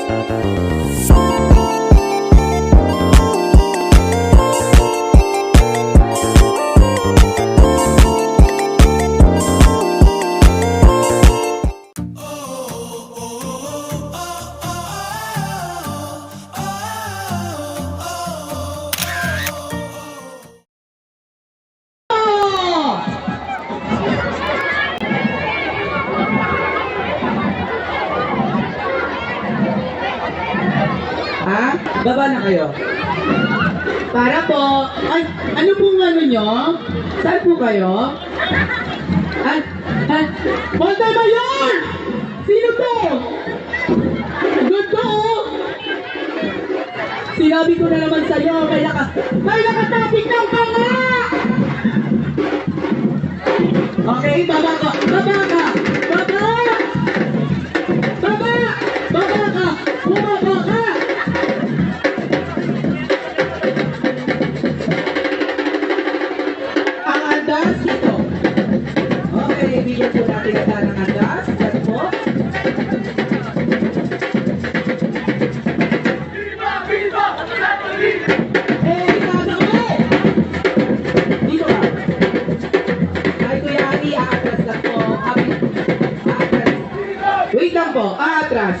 Ha? Baba na kayo. Para po. Ay, ano pong ano nyo? Saan po kayo? Monte Mayor! Sino to? Ganda oh! Sinabi ko na naman sa'yo, may nakatapik ng panga! Okay, baba ka! Baba ka! Baba! Baba! Baba ka! Bumaba ka! Ang andas dito. Okay, bigyan po natin ang andas. Yan po. Wait lang po, atras.